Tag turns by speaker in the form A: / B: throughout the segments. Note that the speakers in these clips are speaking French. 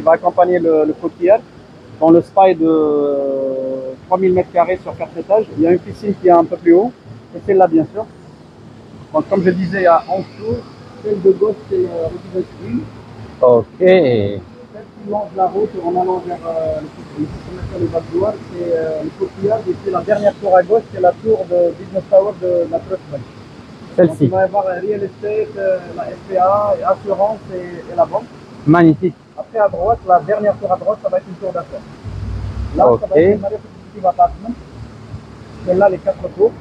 A: va accompagner le courtier. Dans le spa est de 3000 m² sur 4 étages. Il y a une piscine qui est un peu plus haut, et celle-là bien sûr. Donc comme je disais, il y a en dessous, celle de gauche c'est le residence green.
B: Ok.
A: Celle qui longe la route en allant vers le Val d'Ivoire, c'est le courtier. Et puis la dernière tour à gauche, c'est la tour de Business Tower de la Trust Bank.
B: Celle-ci.
A: Il va y avoir real estate, la SPA, assurance et la banque.
B: Magnifique.
A: Après à droite, la dernière tour à droite, ça va être une tour d'affaires. Là, ça va être une Marriott Executive Apartment. Celle-là, les 4 tours.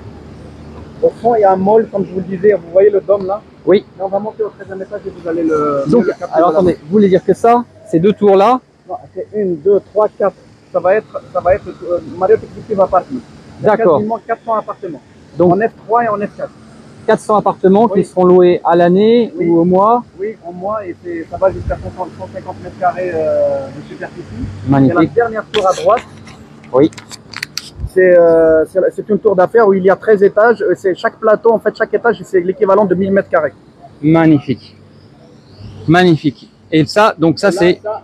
A: Au fond, il y a un mall, comme je vous le disais, vous voyez le dôme là?
B: Oui.
A: Et on va monter au 13e étage et vous allez le...
B: Donc, alors attendez, vous voulez dire que ça, ces deux tours là?
A: Non, c'est 1, 2, 3, 4. Ça va être Marriott Executive Apartment.
B: D'accord.
A: Quasiment 400 appartements.
B: Donc,
A: en F3 et en F4.
B: 400 appartements qui seront loués à l'année ou au mois?
A: Oui, au mois, et ça va jusqu'à 150 m² de superficie.
B: Magnifique.
A: Et la dernière tour à droite,
B: oui.
A: C'est une tour d'affaires où il y a 13 étages. Chaque plateau, en fait, chaque étage, c'est l'équivalent de 1000 m².
B: Magnifique. Magnifique. Et ça, donc ça c'est...
A: Ça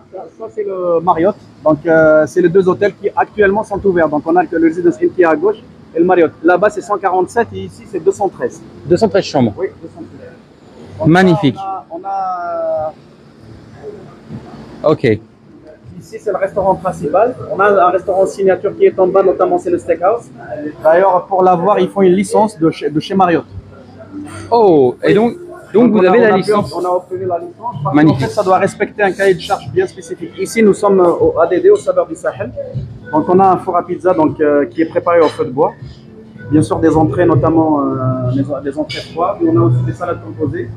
A: c'est le Marriott. Donc c'est les deux hôtels qui actuellement sont ouverts. Donc on a le Residence Inn qui est à gauche et le Marriott. Là-bas c'est 147 et ici c'est 213.
B: 213 chambres.
A: Oui, 213. Donc,
B: magnifique.
A: Là, on a
B: Ok.
A: Ici c'est le restaurant principal. On a un restaurant signature qui est en bas, notamment c'est le Steakhouse. D'ailleurs pour l'avoir ils font une licence de chez Marriott.
B: Oh, et donc vous avez la licence.
A: On a obtenu la licence.
B: Magnifique.
A: En fait, ça doit respecter un cahier de charge bien spécifique. Ici, nous sommes au ADD, au saveur du Sahel. Donc, on a un four à pizza qui est préparé au feu de bois. Bien sûr, des entrées, notamment des entrées froides. On a aussi des salades composées.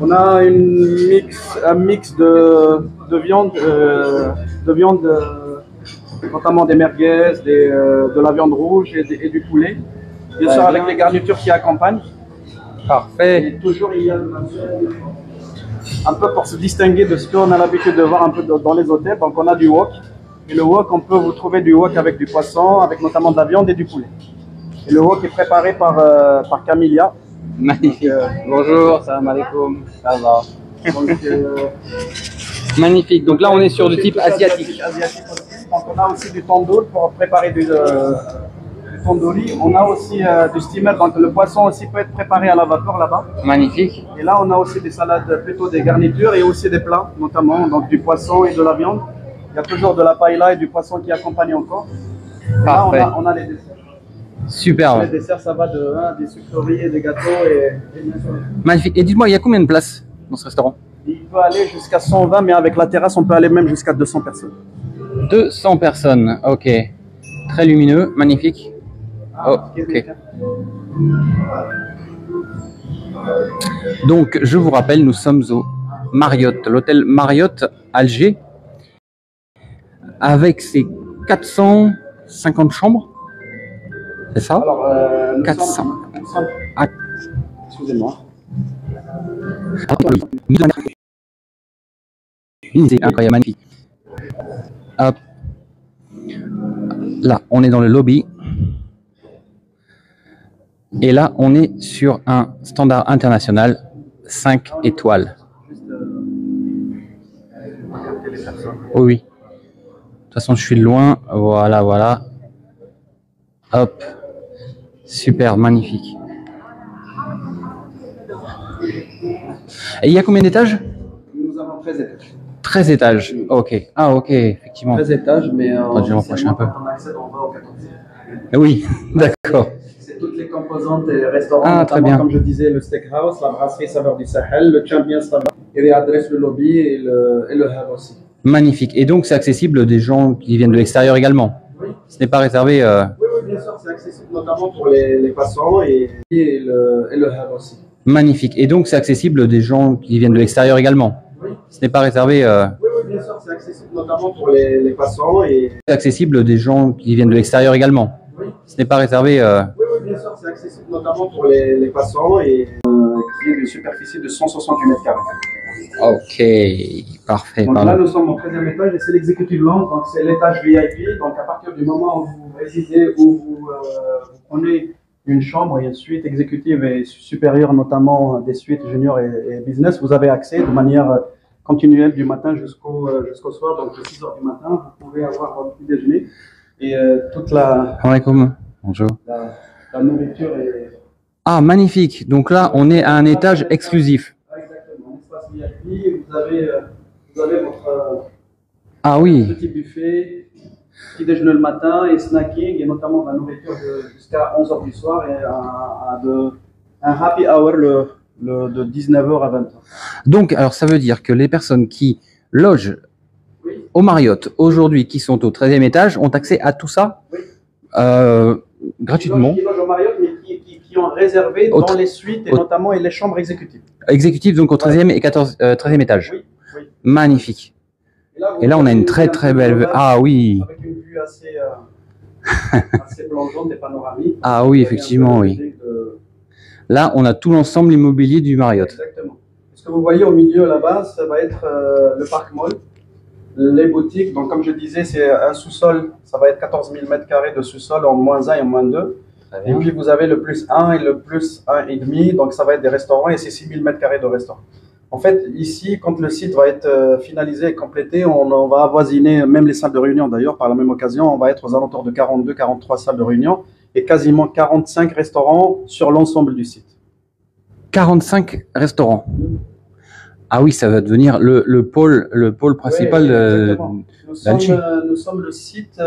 A: On a un mix de viande, notamment des merguez, de la viande rouge et du poulet. Bien sûr, avec les garnitures qui accompagnent.
B: Parfait.
A: Et toujours, il y a un peu pour se distinguer de ce qu'on a l'habitude de voir un peu dans les hôtels. Donc, on a du wok. Et le wok, on peut vous trouver du wok avec du poisson, avec notamment de la viande et du poulet. Et le wok est préparé par Camilla.
B: Magnifique. Donc, bonjour, salam alaikum. Ça va.
A: Donc,
B: magnifique. Donc là, on est sur du type asiatique.
A: Donc, on a aussi du tandoor pour préparer du tandoori. On a aussi du steamer, donc le poisson aussi peut être préparé à la vapeur là-bas.
B: Magnifique.
A: Et là, on a aussi des salades, plutôt des garnitures et aussi des plats, notamment donc du poisson et de la viande. Il y a toujours de la paella et du poisson qui accompagne encore.
B: Parfait.
A: Là, on a les desserts.
B: Super.
A: Les desserts, ça va des sucreries et des gâteaux et bien sûr.
B: Magnifique. Et dites-moi, il y a combien de places dans ce restaurant?
A: Il peut aller jusqu'à 120, mais avec la terrasse, on peut aller même jusqu'à 200 personnes.
B: 200 personnes, ok. Très lumineux, magnifique. Oh, ok. Donc, je vous rappelle, nous sommes au Marriott, l'hôtel Marriott Alger, avec ses 450 chambres. C'est ça?
A: Alors,
B: 400.
A: Excusez-moi.
B: C'est incroyable, magnifique. Hop. Là, on est dans le lobby. Et là, on est sur un standard international 5 étoiles. Oh oui. De toute façon, je suis loin. Voilà, voilà. Hop. Super, magnifique. Et il y a combien d'étages?
A: Nous avons 13 étages.
B: 13 étages. Ok. Ah, ok, effectivement.
A: 13 étages, mais
B: Attends, je vais m'approcher un peu.
A: on accède en bas au 14e.
B: Oui, d'accord.
A: C'est toutes les composantes et restaurants,
B: Ah, très bien.
A: comme je disais, le steakhouse, la brasserie Saveur du Sahel, le Champions Sahel, et les adresses, le lobby et le hub aussi.
B: Magnifique. Et donc, c'est accessible des gens qui viennent de l'extérieur également?
A: Oui.
B: Ce n'est pas réservé...
A: Oui, bien sûr, c'est accessible notamment pour les passants et le hub aussi.
B: Magnifique. Et donc, c'est accessible des gens qui viennent de l'extérieur également?
A: Oui.
B: Ce n'est pas réservé...
A: Oui, bien sûr, c'est accessible notamment pour les passants et...
B: C'est accessible des gens qui viennent de l'extérieur également?
A: Oui.
B: Ce n'est pas réservé...
A: Oui, bien sûr, c'est accessible notamment pour les passants et qui est une superficie de 168 m².
B: Ok, parfait.
A: Donc là, nous sommes au 13e étage et c'est l'executive lounge, donc c'est l'étage VIP. Donc à partir du moment où vous résidez, où vous prenez une chambre et une suite exécutive et supérieure, notamment des suites junior et business, vous avez accès de manière continuelle du matin jusqu'au soir. Donc, de 6 heures du matin, vous pouvez avoir votre petit déjeuner. Et toute
B: Bonjour.
A: la nourriture est...
B: Ah, magnifique. Donc là, on est à un étage exclusif.
A: Exactement, espace VIP. Vous avez votre
B: Ah oui.
A: petit buffet, petit déjeuner le matin et snacking, et notamment de la nourriture jusqu'à 11 h du soir et un happy hour de 19 h à 20 h.
B: Donc, alors ça veut dire que les personnes qui logent au Marriott aujourd'hui, qui sont au 13e étage, ont accès à tout ça gratuitement.
A: Qui logent au Marriott, mais qui ont réservé dans les suites et notamment les chambres exécutives.
B: Exécutives, donc au 13e et 13e étage.
A: Oui.
B: Magnifique. Et là, on a une très très belle vue. Ah oui.
A: Avec une vue assez plongeante et panoramique.
B: Ah oui, effectivement, oui. Là, on a tout l'ensemble immobilier du Marriott.
A: Exactement. Ce que vous voyez au milieu là-bas, ça va être le Park Mall, les boutiques. Donc, comme je disais, c'est un sous-sol. Ça va être 14 000 m² de sous-sol en -1 et en -2. Et puis, vous avez le +1 et le +1,5. Donc, ça va être des restaurants et c'est 6 000 m² de restaurants. En fait, ici, quand le site va être finalisé et complété, on va avoisiner même les salles de réunion. D'ailleurs, par la même occasion, on va être aux alentours de 42-43 salles de réunion et quasiment 45 restaurants sur l'ensemble du site.
B: 45 restaurants. Ah oui, ça va devenir le pôle principal d'Alger.
A: Nous sommes le site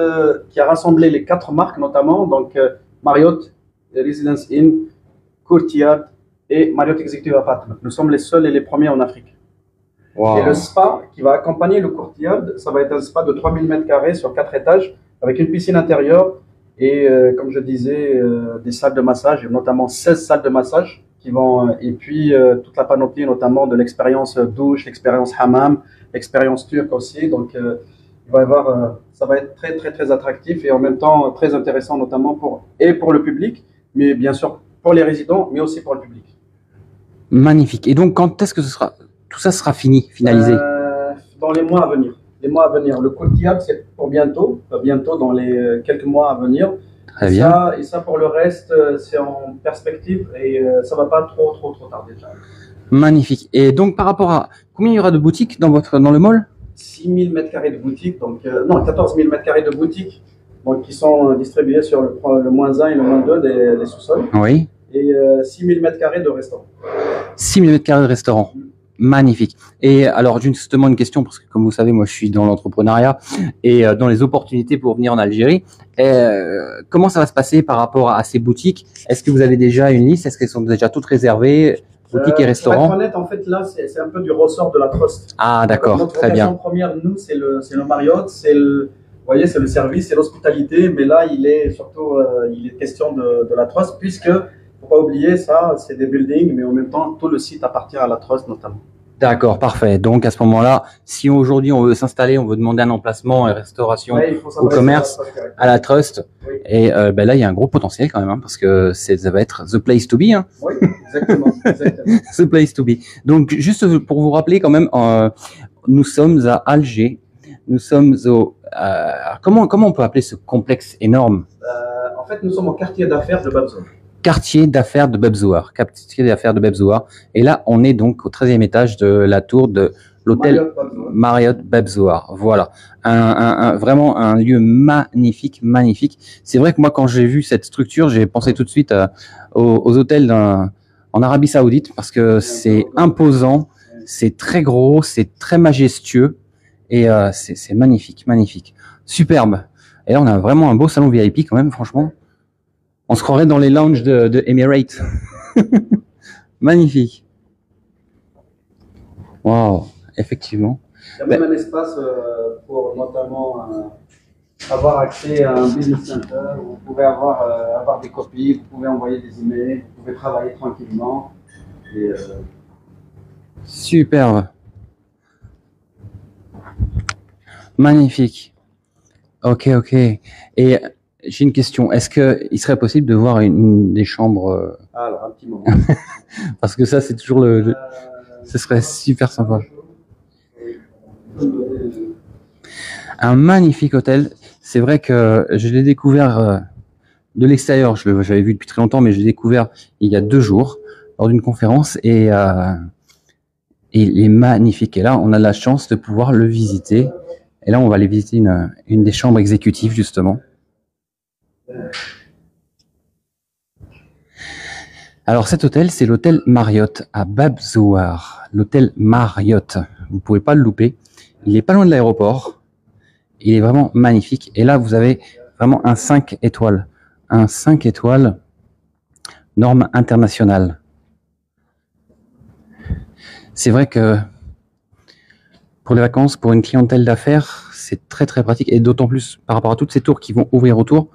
A: qui a rassemblé les 4 marques, notamment donc Marriott, Residence Inn, Courtyard et Marriott Executive Apartment. Nous sommes les seuls et les premiers en Afrique.
B: Wow.
A: Et le spa qui va accompagner le Courtyard, ça va être un spa de 3000 m² sur 4 étages avec une piscine intérieure et, comme je disais, des salles de massage, notamment 16 salles de massage qui vont, et puis toute la panoplie notamment de l'expérience douche, l'expérience hammam, l'expérience turque aussi. Donc, il va y avoir, ça va être très très très attractif et en même temps très intéressant, notamment pour le public, mais bien sûr pour les résidents, mais aussi pour le public.
B: Magnifique. Et donc, quand est-ce que tout ça sera finalisé?
A: Dans les mois à venir. Les mois à venir. Le Courtyard, c'est pour bientôt dans les quelques mois à venir.
B: Très bien.
A: Et ça, pour le reste, c'est en perspective et ça va pas trop tarder.
B: Magnifique. Et donc, par rapport à combien il y aura de boutiques dans le mall?
A: 6 000 m² de boutiques, donc non, 14 000 m² de boutiques, donc qui sont distribuées sur le -1 et le -2 des sous-sols.
B: Oui.
A: Et 6 000 m² de restaurants.
B: 6 000 m² de restaurants. Magnifique. Et alors, justement, une question, parce que comme vous savez, moi, je suis dans l'entrepreneuriat et dans les opportunités pour venir en Algérie. Comment ça va se passer par rapport à ces boutiques? Est-ce que vous avez déjà une liste? Est-ce qu'elles sont déjà toutes réservées? Boutiques et restaurants?
A: Pour être honnête, en fait, là, c'est un peu du ressort de la Trust.
B: Ah, d'accord, très bien.
A: Notre première, nous, c'est le Marriott, vous voyez, c'est le service, c'est l'hospitalité, mais là, il est surtout, il est question de la Trust, puisque, faut pas oublier ça, c'est des buildings, mais en même temps, tout le site appartient à la Trust notamment.
B: D'accord, parfait. Donc à ce moment-là, si aujourd'hui on veut s'installer, on veut demander un emplacement et restauration au commerce, à la Trust,
A: oui.
B: Et là il y a un gros potentiel quand même, parce que ça va être the place to be. Hein.
A: Oui, exactement.
B: The place to be. Donc juste pour vous rappeler quand même, nous sommes à Alger. Nous sommes au comment on peut appeler ce complexe énorme?
A: En fait, nous sommes au quartier d'affaires de Bab Zouar.
B: Quartier d'affaires de Bab Zouar. Et là, on est donc au 13e étage de la tour de l'hôtel Marriott Bab Zouar. Voilà. Vraiment un lieu magnifique. C'est vrai que moi, quand j'ai vu cette structure, j'ai pensé tout de suite aux hôtels en Arabie Saoudite parce que c'est imposant, c'est très gros, c'est très majestueux et c'est magnifique. Superbe. Et là, on a vraiment un beau salon VIP quand même, franchement. On se croirait dans les lounges de Emirates. Magnifique. Wow, effectivement.
A: Il y a même un espace pour notamment avoir accès à un business center où vous pouvez avoir des copies, vous pouvez envoyer des emails, vous pouvez travailler tranquillement. Et,
B: superbe. Magnifique. Ok. Et j'ai une question. Est-ce qu'il serait possible de voir des chambres
A: alors, un petit moment.
B: Parce que ça, c'est toujours ce serait super sympa. Un magnifique hôtel. C'est vrai que je l'ai découvert de l'extérieur. J'avais vu depuis très longtemps, mais je l'ai découvert il y a 2 jours lors d'une conférence. Et Et il est magnifique. Et là, on a la chance de pouvoir le visiter. Et là, on va aller visiter une des chambres exécutives, justement. Alors, cet hôtel, c'est l'hôtel Marriott à Bab Zouar. L'hôtel Marriott. Vous ne pouvez pas le louper. Il est pas loin de l'aéroport. Il est vraiment magnifique. Et là, vous avez vraiment un 5 étoiles. Un 5 étoiles norme internationale. C'est vrai que pour les vacances, pour une clientèle d'affaires, c'est très très pratique. Et d'autant plus par rapport à toutes ces tours qui vont ouvrir autour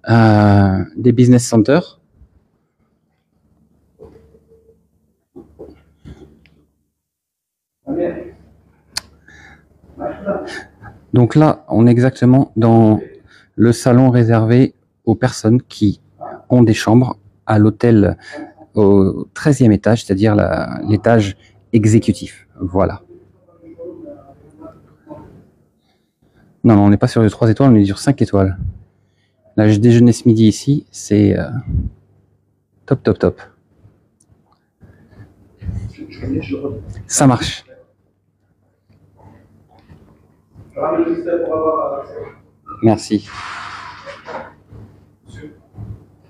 B: des business centers. Donc là, on est exactement dans le salon réservé aux personnes qui ont des chambres à l'hôtel au 13e étage, c'est-à-dire l'étage exécutif. Voilà. Non, on n'est pas sur les 3 étoiles, on est sur 5 étoiles. Là, j'ai déjeuné ce midi ici, c'est top, top, top. Ça marche. Merci.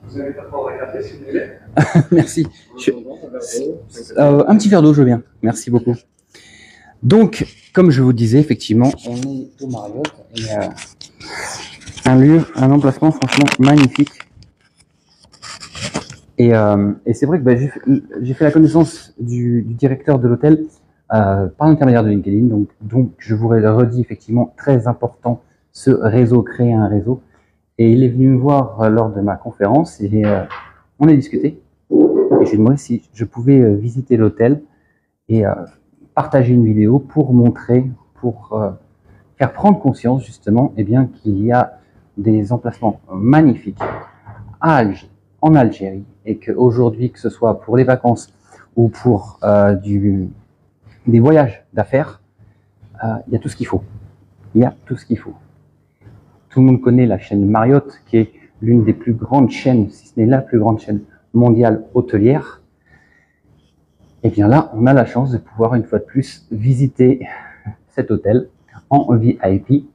A: Vous avez pas prendre un café si vous voulez.
B: Merci. Un petit verre d'eau, je veux bien. Merci beaucoup. Donc, comme je vous disais, effectivement, on est au Marriott et un lieu, un emplacement franchement magnifique. Et c'est vrai que j'ai fait la connaissance du directeur de l'hôtel par l'intermédiaire de LinkedIn. Donc, je vous redis effectivement, très important, ce réseau, créer un réseau. Et il est venu me voir lors de ma conférence et on a discuté. Et j'ai demandé si je pouvais visiter l'hôtel et partager une vidéo pour montrer, pour faire prendre conscience justement qu'il y a des emplacements magnifiques à Alger, en Algérie, et qu'aujourd'hui, que ce soit pour les vacances ou pour des voyages d'affaires, il y a tout ce qu'il faut. Il y a tout ce qu'il faut. Tout le monde connaît la chaîne Marriott, qui est l'une des plus grandes chaînes, si ce n'est la plus grande chaîne mondiale hôtelière. Et bien là, on a la chance de pouvoir une fois de plus visiter cet hôtel en VIP.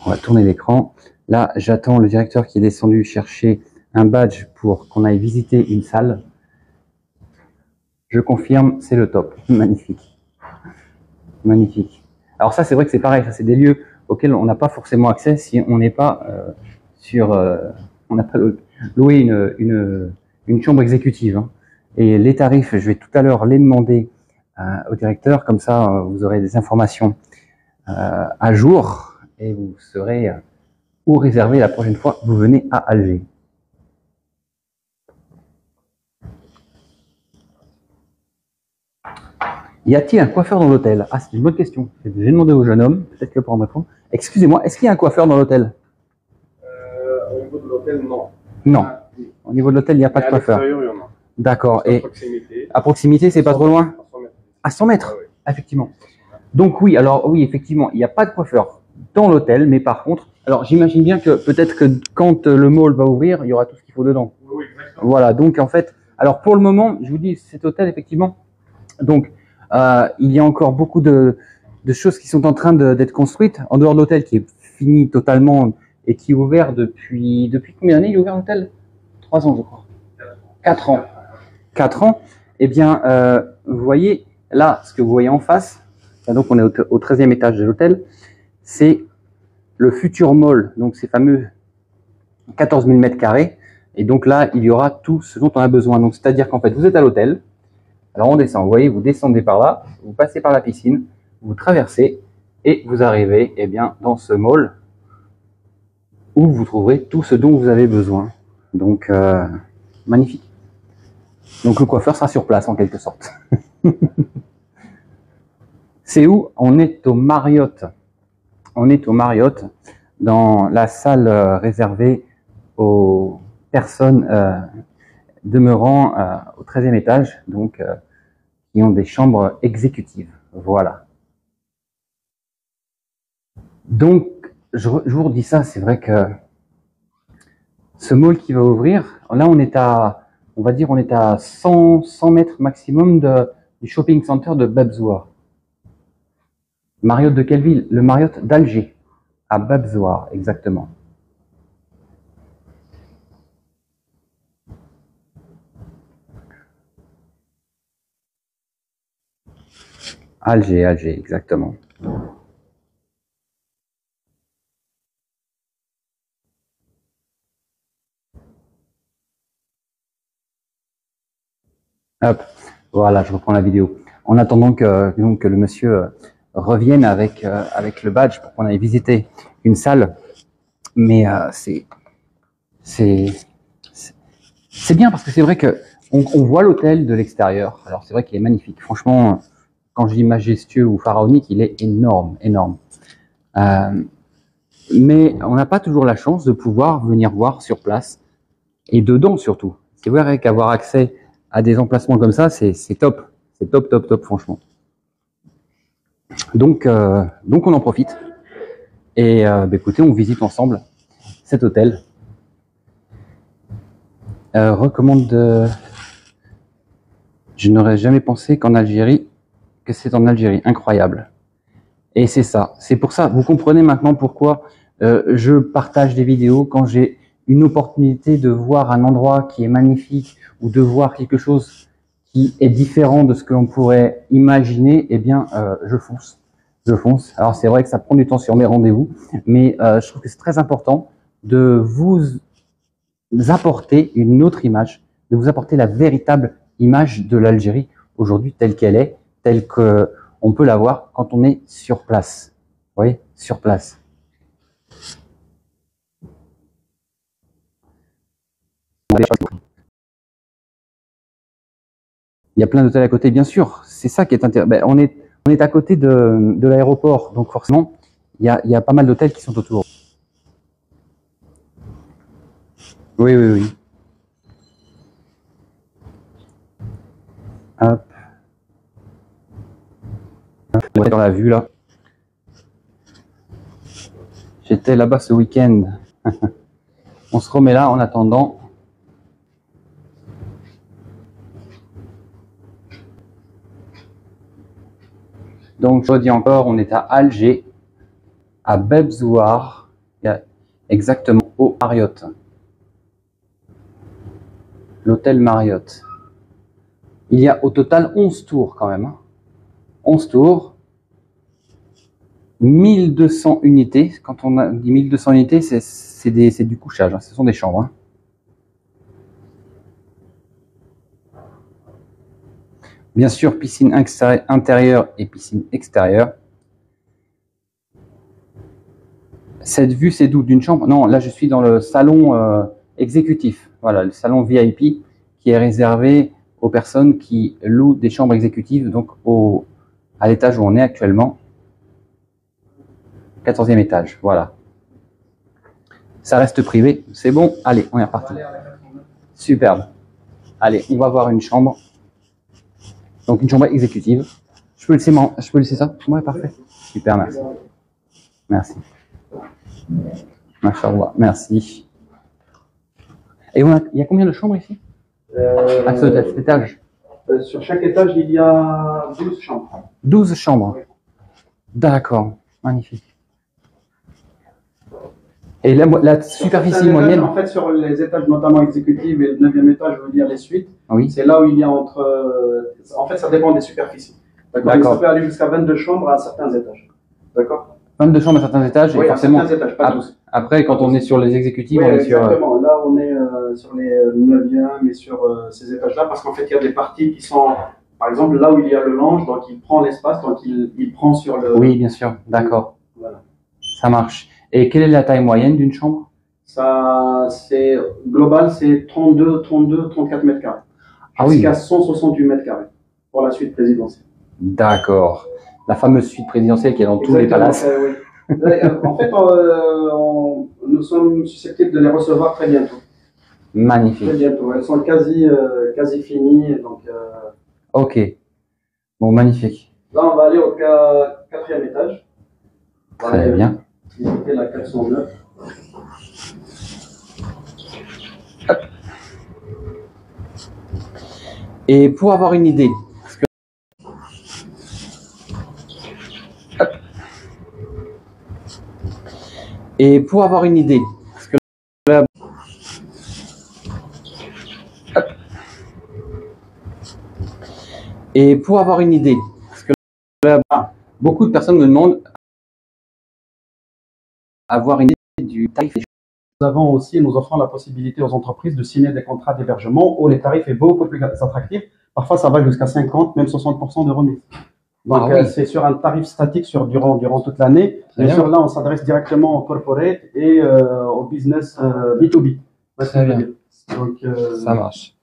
B: On va tourner l'écran. Là, j'attends le directeur qui est descendu chercher un badge pour qu'on aille visiter une salle. Je confirme, c'est le top. Magnifique. Magnifique. Alors ça, c'est vrai que c'est pareil. Ça, c'est des lieux auxquels on n'a pas forcément accès si on n'est pas on n'a pas loué une chambre exécutive. Hein. Et les tarifs, je vais tout à l'heure les demander au directeur, comme ça vous aurez des informations à jour et vous saurez où réserver la prochaine fois que vous venez à Alger. Y a-t-il un coiffeur dans l'hôtel? Ah, c'est une bonne question. J'ai demandé au jeune homme, peut-être que pour me répondre. Excusez-moi, est-ce qu'il y a un coiffeur dans l'hôtel?
A: Au niveau de l'hôtel, non.
B: Non. Au niveau de l'hôtel, il n'y a pas de coiffeur. D'accord. Et à proximité, c'est pas trop loin? À 100 mètres. Ah, oui. Effectivement. Donc oui, alors oui, effectivement, il n'y a pas de coiffeur dans l'hôtel, mais par contre, alors j'imagine bien que peut-être que quand le mall va ouvrir, il y aura tout ce qu'il faut dedans. Oui, exactement. Voilà, donc en fait, alors pour le moment, je vous dis, cet hôtel, effectivement, donc il y a encore beaucoup de choses qui sont en train d'être construites, en dehors de l'hôtel qui est fini totalement et qui est ouvert depuis combien d'années il est ouvert l'hôtel? 3 ans, je crois. 4 ans. 4 ans. Eh bien, vous voyez, là, ce que vous voyez en face, donc on est au 13e étage de l'hôtel, c'est le futur mall, donc ces fameux 14 000 mètres carrés. Et donc là, il y aura tout ce dont on a besoin. Donc, c'est-à-dire qu'en fait, vous êtes à l'hôtel, alors on descend, vous voyez, vous descendez par là, vous passez par la piscine, vous traversez et vous arrivez dans ce mall où vous trouverez tout ce dont vous avez besoin. Donc, magnifique. Donc le coiffeur sera sur place en quelque sorte. C'est où? On est au Marriott. On est au Marriott, dans la salle réservée aux personnes demeurant au 13e étage, donc qui ont des chambres exécutives. Voilà. Donc, je vous redis ça, c'est vrai que ce mall qui va ouvrir, là on est à, on va dire, on est à 100 mètres maximum du shopping center de Bebzoar. Marriott de quelle ville? Le Marriott d'Alger, à Bebzoar, exactement. Alger, Alger, exactement. Hop, voilà, je reprends la vidéo. En attendant que le monsieur revienne avec le badge pour qu'on aille visiter une salle, mais c'est bien parce que c'est vrai que on voit l'hôtel de l'extérieur. Alors c'est vrai qu'il est magnifique. Franchement, quand je dis majestueux ou pharaonique, il est énorme, énorme. Mais on n'a pas toujours la chance de pouvoir venir voir sur place et dedans surtout. C'est vrai qu'avoir accès à des emplacements comme ça, c'est top. C'est top, top, top, franchement. Donc on en profite. Et écoutez, on visite ensemble cet hôtel. Je n'aurais jamais pensé qu'en Algérie, que c'est en Algérie. Incroyable. Et c'est ça. C'est pour ça, vous comprenez maintenant pourquoi je partage des vidéos quand j'ai une opportunité de voir un endroit qui est magnifique ou de voir quelque chose qui est différent de ce que l'on pourrait imaginer, eh bien, je fonce. Je fonce. Alors, c'est vrai que ça prend du temps sur mes rendez-vous, mais je trouve que c'est très important de vous apporter une autre image, de vous apporter la véritable image de l'Algérie aujourd'hui telle qu'elle est, telle qu'on peut la voir quand on est sur place. Vous voyez, sur place. Il y a plein d'hôtels à côté, bien sûr. C'est ça qui est intéressant. Ben, on est à côté de l'aéroport, donc forcément, il y a pas mal d'hôtels qui sont autour. Oui, oui, oui. Hop. On est dans la vue là. J'étais là-bas ce week-end. On se remet là en attendant. Donc, je redis encore, on est à Alger, à Bebzoar, exactement au Marriott. L'hôtel Marriott. Il y a au total 11 tours quand même. 11 tours. 1200 unités. Quand on a dit 1200 unités, c'est du couchage. Hein. Ce sont des chambres. Hein. Bien sûr, piscine intérieure et piscine extérieure. Cette vue, c'est d'où? D'une chambre? Non, là, je suis dans le salon exécutif. Voilà, le salon VIP qui est réservé aux personnes qui louent des chambres exécutives, donc à l'étage où on est actuellement. 14e étage, voilà. Ça reste privé, c'est bon. Allez, on est reparti. Superbe. Allez, on va voir une chambre. Donc une chambre exécutive. Je peux laisser ça? Ouais, parfait. Super, merci. Merci. Machallah, merci. Et il y a combien de chambres ici? À cet étage?
A: Sur chaque étage, il y a 12 chambres.
B: 12 chambres. Oui. D'accord, magnifique. Et la superficie moyenne?
A: En fait, sur les étages notamment exécutifs et le 9e étage, je veux dire les suites,
B: oui.
A: C'est là où il y a en fait, ça dépend des superficies. D'accord. Ça peut aller jusqu'à 22 chambres à certains étages. D'accord.
B: 22 chambres à certains étages,
A: oui,
B: et forcément.
A: À certains étages, pas tous.
B: Après, quand on est sur les exécutifs,
A: oui,
B: on est
A: exactement. Là, on est sur les 9e et sur ces étages-là, parce qu'en fait, il y a des parties qui sont, par exemple, là où il y a le lounge, donc il prend l'espace, donc il prend sur le.
B: Oui, bien sûr. D'accord. Voilà. Ça marche. Et quelle est la taille moyenne d'une chambre?
A: Ça, c'est global, c'est 34 mètres carrés.
B: Ah oui.
A: Jusqu'à 168 mètres carrés pour la suite présidentielle.
B: D'accord. La fameuse suite présidentielle qui est dans tous les palaces.
A: Oui. En fait, nous sommes susceptibles de les recevoir très bientôt.
B: Magnifique.
A: Très bientôt. Elles sont quasi finies. Donc,
B: ok. Bon, magnifique.
A: Là, on va aller au 4e étage.
B: Très bien.
A: Visiter la 409.
B: Et pour avoir une idée, parce que Et pour avoir une idée, parce que là, hop. Et pour avoir une idée, parce que là, beaucoup de personnes me demandent avoir une idée du tarif.
A: Nous offrons la possibilité aux entreprises de signer des contrats d'hébergement où les tarifs sont beaucoup plus attractifs. Parfois, ça va jusqu'à 50, même 60% de remise. Donc,
B: oui.
A: c'est sur un tarif statique durant toute l'année. Bien sûr, là, on s'adresse directement au corporate et au business B2B.
B: Très bien.
A: Donc,
B: Ça marche.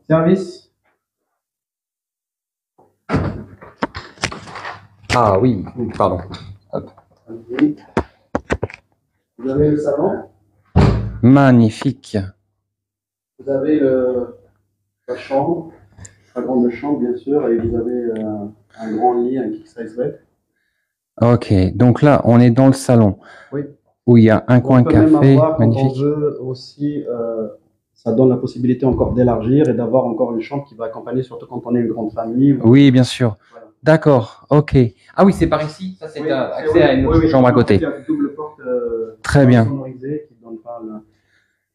A: Service.
B: Ah oui, pardon. Hop.
A: Vous avez le salon.
B: Magnifique.
A: Vous avez la chambre, la grande chambre bien sûr, et vous avez un grand lit, un king size bed.
B: Ok, donc là, on est dans le salon.
A: Oui.
B: Où il y a un coin
A: On peut même
B: café,
A: avoir, quand
B: magnifique.
A: on veut aussi, ça donne la possibilité encore d'élargir et d'avoir encore une chambre qui va accompagner, surtout quand on est une grande famille.
B: Oui, bien sûr.
A: Voilà.
B: D'accord, ok. Ah oui, c'est par ici. Ça, c'est
A: Oui,
B: accès à une autre chambre à côté.
A: Il y a une double porte
B: Très bien.
A: sonorisée qui donne pas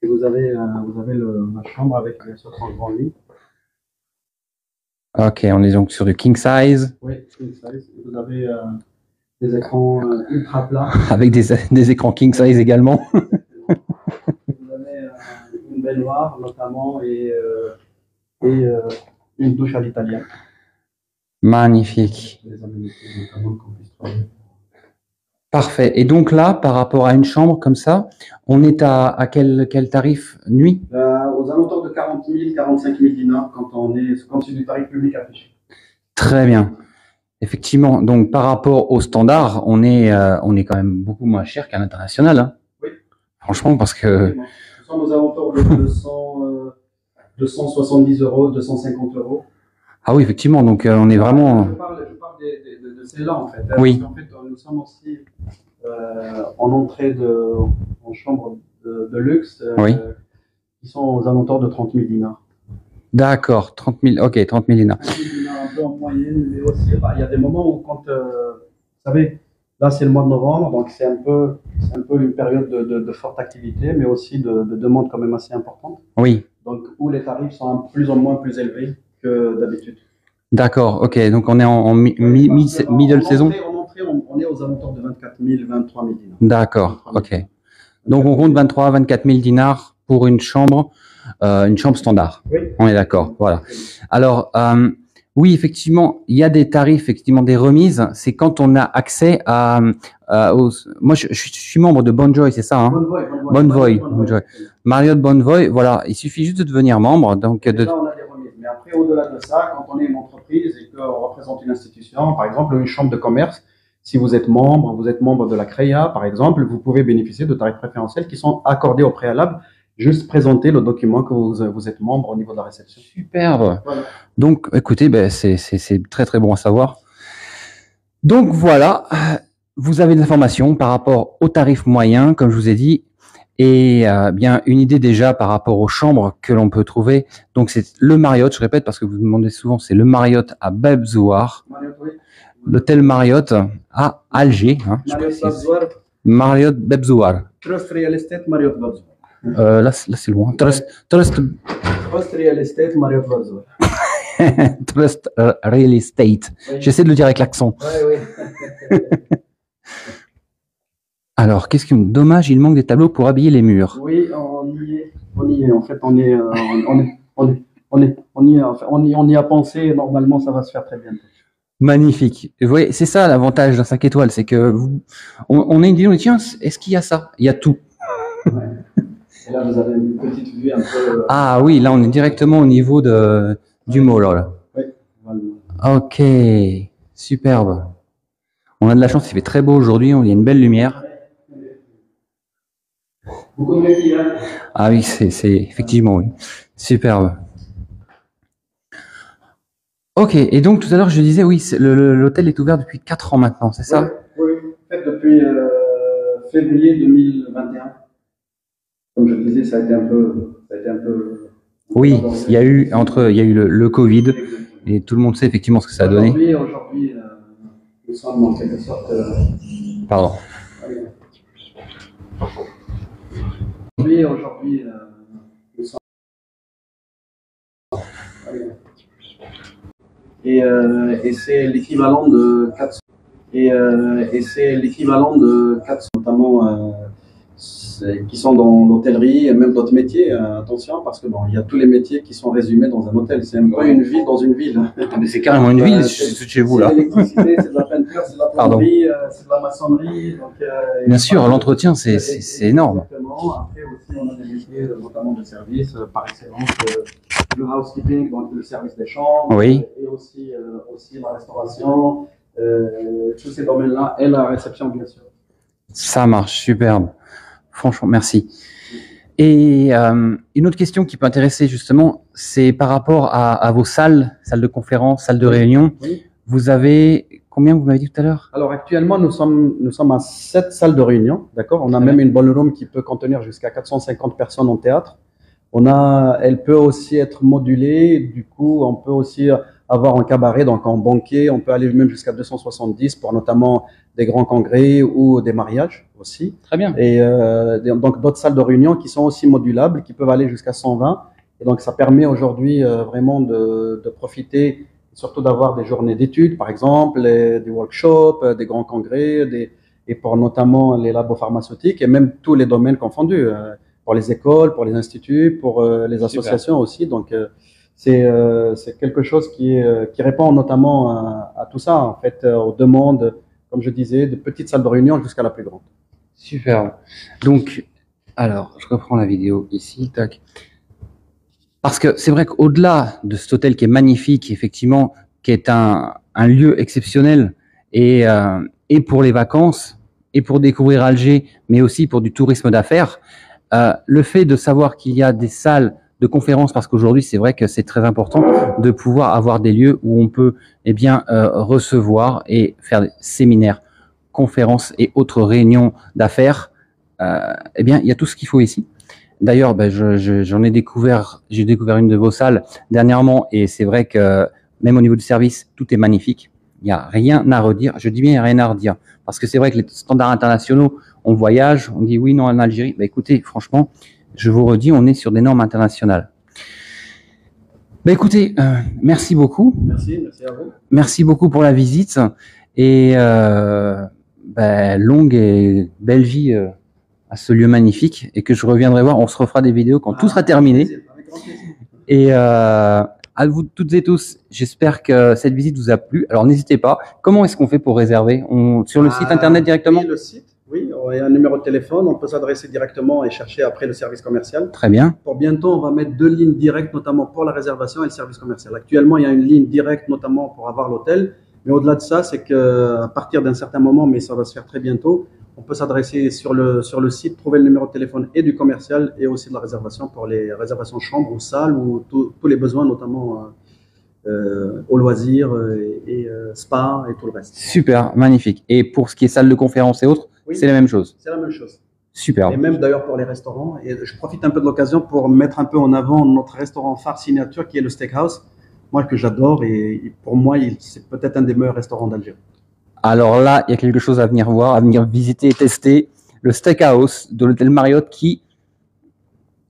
A: et vous avez la chambre avec bien sûr son grand lit.
B: Ok, on est donc sur du king size.
A: Oui, king size. Vous avez des écrans ultra plats.
B: Avec des écrans king size également.
A: Vous avez une baignoire notamment et une douche à l'italienne.
B: Magnifique.
A: Les aménités notamment qu'on puisse trouver.
B: Parfait. Et donc là, par rapport à une chambre comme ça, on est à quel tarif nuit?
A: Aux alentours de 40 000, 45 000 dinars quand c'est du tarif public affiché.
B: Très bien. Effectivement. Donc par rapport au standard, on est quand même beaucoup moins cher qu'à l'international. Hein.
A: Oui.
B: Franchement, parce que.
A: Nous sommes aux alentours de 270 euros, 250 euros.
B: Ah oui, effectivement. Donc on est vraiment.
A: Je parle de celles-là en fait.
B: Oui.
A: Parce qu'en fait, nous sommes aussi en entrée en chambre de luxe.
B: Oui.
A: Qui sont aux alentours de 30 000 dinars.
B: D'accord, 30 000, ok, 30 000 dinars.
A: 30 000 dinars un peu en moyenne, mais aussi, il y a des moments où quand, vous savez, là c'est le mois de novembre, donc c'est un peu une période de forte activité, mais aussi de demande quand même assez importante.
B: Oui.
A: Donc où les tarifs sont plus en moins plus élevés que d'habitude.
B: D'accord, ok, donc on est en middle saison.
A: On est aux alentours de 24 000, 23 000 dinars.
B: D'accord, ok. Donc on compte 23 24 000 dinars pour une chambre standard.
A: Oui.
B: On est d'accord, voilà. Alors, oui, effectivement, il y a des tarifs, effectivement, des remises. C'est quand on a accès moi, je suis membre de Bonvoy, c'est ça, hein? Bonvoy. Marriott Bonvoy, voilà. Il suffit juste de devenir membre. Donc,
A: là, on a des remises. Mais après, au-delà de ça, quand on est une entreprise et qu'on représente une institution, par exemple, une chambre de commerce, si vous êtes membre de la CREA, par exemple, vous pouvez bénéficier de tarifs préférentiels qui sont accordés au préalable. Juste présenter le document que vous êtes membre au niveau de la réception.
B: Superbe.
A: Voilà.
B: Donc, écoutez, c'est très très bon à savoir. Donc voilà, vous avez des informations par rapport aux tarifs moyens, comme je vous ai dit, et bien une idée déjà par rapport aux chambres que l'on peut trouver. Donc c'est le Marriott, je répète parce que vous me demandez souvent, c'est le Marriott à Bab Zouar,
A: Oui.
B: l'hôtel Marriott à Alger. Hein, Marriott Bab Zouar.
A: Trust Real Estate Marriott Bab Zouar.
B: Là c'est loin. Trust
A: Real Estate Marriott Bab Zouar.
B: Trust Real Estate. Oui. J'essaie de le dire avec l'accent.
A: Oui.
B: Alors, qu'est-ce qui me dommage, il manque des tableaux pour habiller les murs.
A: Oui, on y est. En fait, on y a pensé. Normalement, ça va se faire très bien.
B: Magnifique. Vous voyez, c'est ça l'avantage d'un 5 étoiles, c'est que on a une idée, on dit tiens, est-ce qu'il y a ça? Il y a tout.
A: Ouais. Et là, vous avez une petite vue un peu.
B: Ah oui, là, on est directement au niveau du mall. Là.
A: Oui. Voilà.
B: Ok, superbe. On a de la chance, il fait très beau aujourd'hui, il y a une belle lumière.
A: Beaucoup de répit, hein?
B: Ah oui, c'est effectivement, oui. Superbe. Ok, et donc tout à l'heure je disais, oui, l'hôtel est ouvert depuis 4 ans maintenant, c'est ça?
A: Oui, en fait depuis février 2021. Comme je disais, ça a été un peu.
B: Oui, il y a eu le Covid, et tout le monde sait effectivement ce que ça a donné.
A: Aujourd'hui, nous sommes en quelque sorte.
B: Pardon.
A: Aujourd'hui, nous sommes. Et c'est l'équivalent de 400. Et c'est l'équivalent de 400, notamment qui sont dans l'hôtellerie et même d'autres métiers. Attention, parce que bon, il y a tous les métiers qui sont résumés dans un hôtel. C'est un peu une ville dans une ville.
B: Ah, mais c'est carrément une ville chez vous là.
A: C'est l'électricité, c'est de la peinture, c'est de la plomberie, c'est de la maçonnerie. Donc,
B: bien sûr, l'entretien, c'est énorme.
A: Exactement. Après aussi, on a des métiers, notamment de service, par excellence, le housekeeping, donc le service des chambres,
B: oui.
A: Et aussi la restauration, tous ces domaines-là, et la réception, bien sûr.
B: Ça marche, superbe. Franchement, merci. Et une autre question qui peut intéresser justement, c'est par rapport à vos salles de conférence, salles de réunion. Oui. Vous avez combien, vous m'avez dit tout à l'heure?
A: Alors actuellement, nous sommes à 7 salles de réunion, d'accord. On a même une ballroom qui peut contenir jusqu'à 450 personnes en théâtre. Elle peut aussi être modulée. Du coup, on peut aussi avoir un cabaret, donc en banquet, on peut aller même jusqu'à 270 pour notamment des grands congrès ou des mariages aussi.
B: Très bien.
A: Et donc d'autres salles de réunion qui sont aussi modulables, qui peuvent aller jusqu'à 120. Et donc ça permet aujourd'hui vraiment de profiter, surtout d'avoir des journées d'études, par exemple, des workshops, des grands congrès, et pour notamment les labos pharmaceutiques et même tous les domaines confondus, pour les écoles, pour les instituts, pour les associations. Super. Aussi. Donc c'est quelque chose qui répond notamment à tout ça, en fait, aux demandes, comme je disais, de petites salles de réunion jusqu'à la plus grande.
B: Super. Donc, alors, je reprends la vidéo ici, tac. Parce que c'est vrai qu'au-delà de cet hôtel qui est magnifique, effectivement, qui est un lieu exceptionnel, et pour les vacances, et pour découvrir Alger, mais aussi pour du tourisme d'affaires, le fait de savoir qu'il y a des salles de conférences, parce qu'aujourd'hui, c'est vrai que c'est très important de pouvoir avoir des lieux où on peut, recevoir et faire des séminaires, conférences et autres réunions d'affaires. Il y a tout ce qu'il faut ici. D'ailleurs, j'ai découvert une de vos salles dernièrement, et c'est vrai que même au niveau du service, tout est magnifique. Il n'y a rien à redire. Je dis bien, il n'y a rien à redire. Parce que c'est vrai que les standards internationaux, on voyage, on dit oui, non, en Algérie. Écoutez, franchement, je vous redis, on est sur des normes internationales. Écoutez, merci beaucoup.
A: Merci à vous.
B: Merci beaucoup pour la visite. Et longue et belle vie à ce lieu magnifique. Et que je reviendrai voir. On se refera des vidéos quand tout sera terminé. Et à vous toutes et tous, j'espère que cette visite vous a plu. Alors n'hésitez pas. Comment est-ce qu'on fait pour réserver? Sur le site internet directement?
A: Oui, le site. Oui, il y a un numéro de téléphone, on peut s'adresser directement et chercher après le service commercial.
B: Très bien.
A: Pour bientôt, on va mettre 2 lignes directes, notamment pour la réservation et le service commercial. Actuellement, il y a une ligne directe, notamment pour avoir l'hôtel. Mais au-delà de ça, c'est qu'à partir d'un certain moment, mais ça va se faire très bientôt, on peut s'adresser sur le site, trouver le numéro de téléphone et du commercial et aussi de la réservation pour les réservations chambres ou salles ou tous les besoins, notamment au loisir et spa et tout le reste.
B: Super, magnifique. Et pour ce qui est salle de conférence et autres, oui, c'est la même chose?
A: C'est la même chose.
B: Super.
A: Et même d'ailleurs pour les restaurants. Et je profite un peu de l'occasion pour mettre un peu en avant notre restaurant phare signature qui est le Steakhouse. Moi, que j'adore, et pour moi, c'est peut-être un des meilleurs restaurants d'Algérie.
B: Alors là, il y a quelque chose à venir voir, à venir visiter et tester. Le Steakhouse de l'hôtel Marriott qui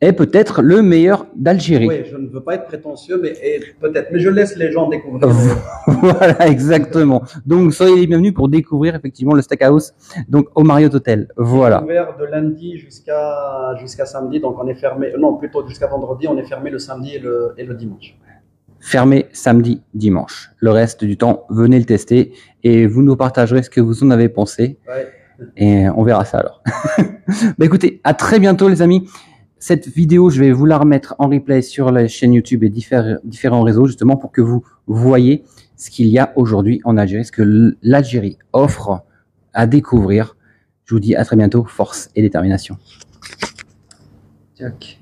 B: est peut-être le meilleur d'Algérie.
A: Oui, je ne veux pas être prétentieux, mais peut-être. Mais je laisse les gens découvrir.
B: Voilà, exactement. Donc, soyez les bienvenus pour découvrir effectivement le Steakhouse donc au Marriott Hotel. Voilà.
A: Ouvert de lundi jusqu'à samedi, donc on est fermé. Non, plutôt jusqu'à vendredi, on est fermé le samedi et le dimanche.
B: Fermé samedi, dimanche. Le reste du temps, venez le tester et vous nous partagerez ce que vous en avez pensé.
A: Ouais.
B: Et on verra ça alors. Écoutez, à très bientôt les amis. Cette vidéo, je vais vous la remettre en replay sur la chaîne YouTube et différents réseaux, justement pour que vous voyez ce qu'il y a aujourd'hui en Algérie, ce que l'Algérie offre à découvrir. Je vous dis à très bientôt, force et détermination. Tac.